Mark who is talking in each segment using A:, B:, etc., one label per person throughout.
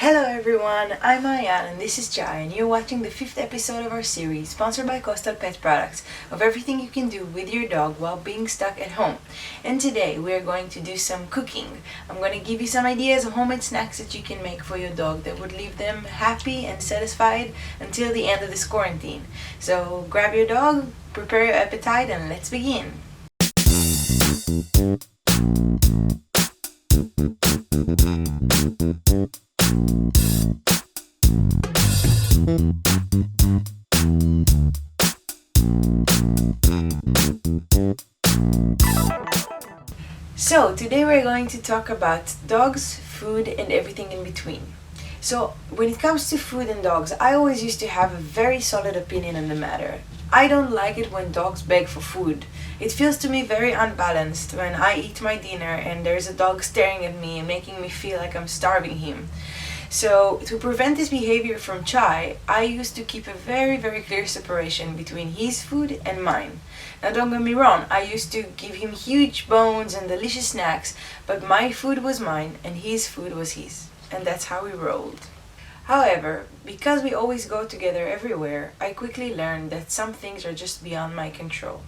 A: Hello everyone, I'm Ayan and this is Jai, and you're watching the 5th episode of our series sponsored by Coastal Pet Products of everything you can do with your dog while being stuck at home. And today we are going to do some cooking. I'm going to give you some ideas of homemade snacks that you can make for your dog that would leave them happy and satisfied until the end of this quarantine. So grab your dog, prepare your appetite, and let's begin. So today we're going to talk about dogs, food, and everything in between. So when it comes to food and dogs, I always used to have a very solid opinion on the matter. I don't like it when dogs beg for food. It feels to me very unbalanced when I eat my dinner and there's a dog staring at me and making me feel like I'm starving him. So to prevent this behavior from Chai, I used to keep a very clear separation between his food and mine. Now don't get me wrong, I used to give him huge bones and delicious snacks, but my food was mine and his food was his. And that's how we rolled. However, because we always go together everywhere, I quickly learned that some things are just beyond my control.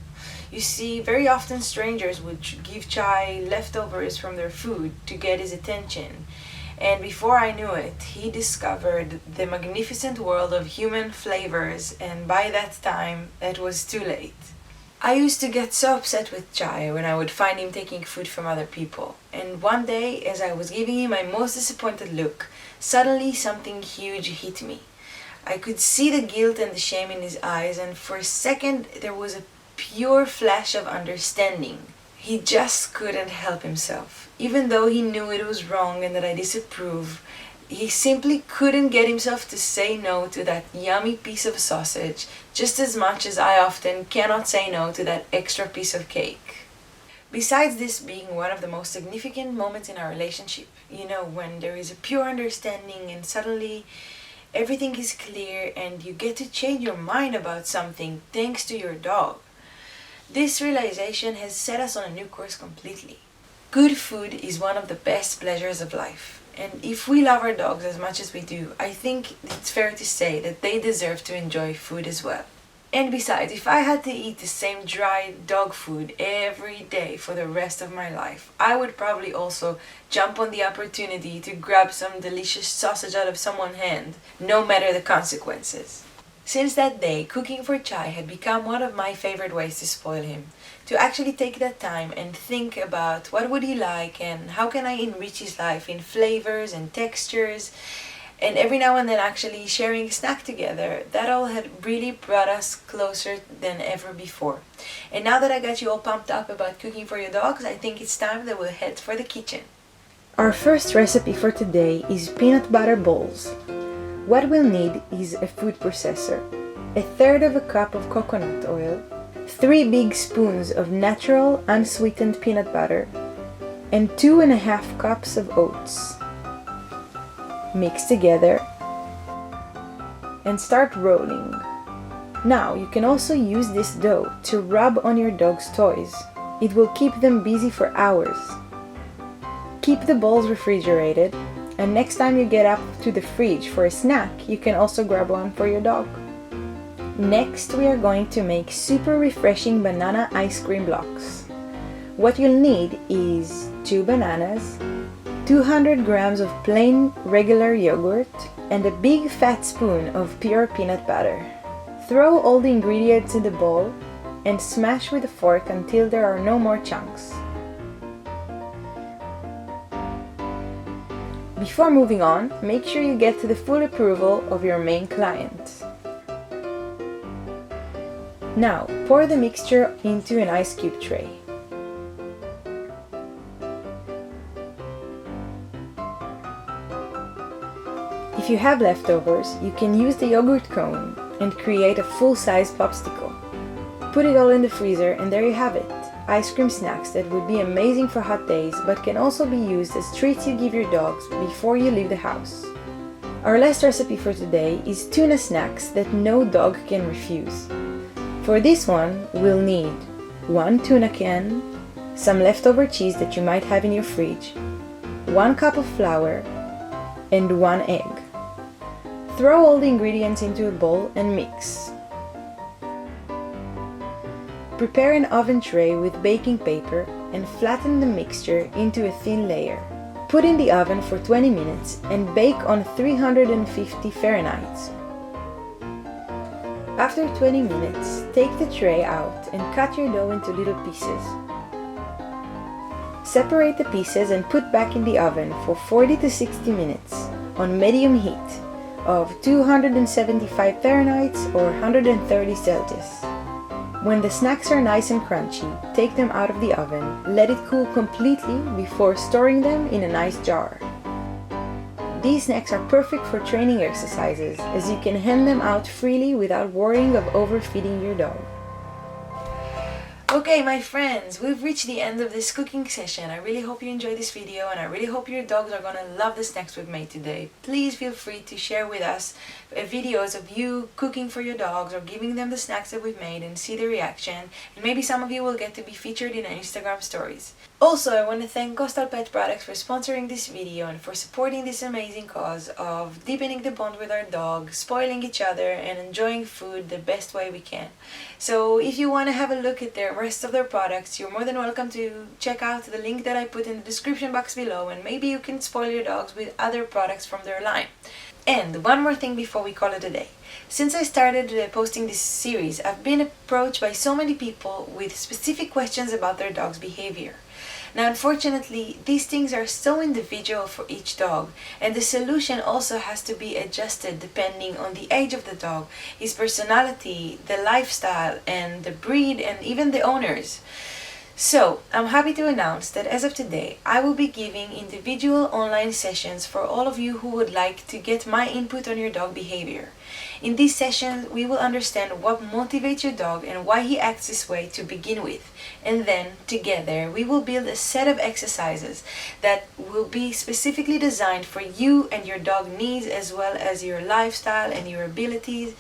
A: You see, very often strangers would give Chai leftovers from their food to get his attention. And before I knew it, he discovered the magnificent world of human flavors, and by that time, it was too late. I used to get so upset with Chai when I would find him taking food from other people. And one day, as I was giving him my most disappointed look, suddenly something huge hit me. I could see the guilt and the shame in his eyes, and for a second there was a pure flash of understanding. He just couldn't help himself. Even though he knew it was wrong and that I disapprove, he simply couldn't get himself to say no to that yummy piece of sausage, just as much as I often cannot say no to that extra piece of cake. Besides this being one of the most significant moments in our relationship, when there is a pure understanding and suddenly everything is clear and you get to change your mind about something thanks to your dog. This realization has set us on a new course completely. Good food is one of the best pleasures of life. And if we love our dogs as much as we do, I think it's fair to say that they deserve to enjoy food as well. And besides, if I had to eat the same dry dog food every day for the rest of my life, I would probably also jump on the opportunity to grab some delicious sausage out of someone's hand, no matter the consequences. Since that day, cooking for Chai had become one of my favorite ways to spoil him. To actually take that time and think about what would he like and how can I enrich his life in flavors and textures, and every now and then actually sharing a snack together. That all had really brought us closer than ever before. And now that I got you all pumped up about cooking for your dogs, I think it's time that we'll head for the kitchen. Our first recipe for today is peanut butter balls. What we'll need is a food processor, 1/3 of a cup of coconut oil, 3 big spoons of natural unsweetened peanut butter, and 2.5 cups of oats. Mix together and start rolling. Now you can also use this dough to rub on your dog's toys. It will keep them busy for hours. Keep the balls refrigerated, and next time you get up to the fridge for a snack, you can also grab one for your dog. Next, we are going to make super refreshing banana ice cream blocks. What you'll need is 2 bananas, 200 grams of plain regular yogurt, and a big fat spoon of pure peanut butter. Throw all the ingredients in the bowl and smash with a fork until there are no more chunks. Before moving on, make sure you get to the full approval of your main client. Now, pour the mixture into an ice cube tray. If you have leftovers, you can use the yogurt cone and create a full-size popsicle. Put it all in the freezer and there you have it. Ice cream snacks that would be amazing for hot days but can also be used as treats you give your dogs before you leave the house. Our last recipe for today is tuna snacks that no dog can refuse. For this one, we'll need 1 tuna can, some leftover cheese that you might have in your fridge, 1 cup of flour, and 1 egg. Throw all the ingredients into a bowl and mix. Prepare an oven tray with baking paper and flatten the mixture into a thin layer. Put in the oven for 20 minutes and bake on 350 Fahrenheit. After 20 minutes, take the tray out and cut your dough into little pieces. Separate the pieces and put back in the oven for 40 to 60 minutes on medium heat of 275 Fahrenheit or 130 Celsius. When the snacks are nice and crunchy, take them out of the oven, let it cool completely before storing them in a nice jar. These snacks are perfect for training exercises, as you can hand them out freely without worrying of overfeeding your dog. Okay, my friends, we've reached the end of this cooking session. I really hope you enjoyed this video, and I really hope your dogs are gonna love the snacks we've made today. Please feel free to share with us videos of you cooking for your dogs or giving them the snacks that we've made and see their reaction, and maybe some of you will get to be featured in our Instagram stories. Also, I want to thank Coastal Pet Products for sponsoring this video and for supporting this amazing cause of deepening the bond with our dog, spoiling each other, and enjoying food the best way we can. So if you want to have a look at the rest of their products, you're more than welcome to check out the link that I put in the description box below, and maybe you can spoil your dogs with other products from their line. And one more thing before we call it a day. Since I started posting this series, I've been approached by so many people with specific questions about their dog's behavior. Now, unfortunately, these things are so individual for each dog, and the solution also has to be adjusted depending on the age of the dog, his personality, the lifestyle, and the breed, and even the owners. So, I'm happy to announce that as of today, I will be giving individual online sessions for all of you who would like to get my input on your dog behavior. In these sessions, we will understand what motivates your dog and why he acts this way to begin with. And then, together, we will build a set of exercises that will be specifically designed for you and your dog needs, as well as your lifestyle and your abilities.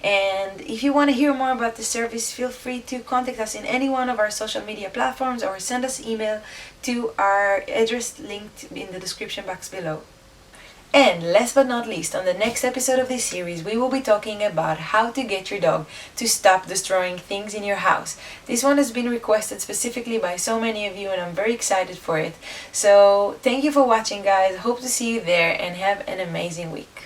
A: And if you want to hear more about the service, feel free to contact us in any one of our social media platforms or send us email to our address linked in the description box below. And last but not least, on the next episode of this series, we will be talking about how to get your dog to stop destroying things in your house. This one has been requested specifically by so many of you, and I'm very excited for it. So thank you for watching, guys. Hope to see you there, and have an amazing week.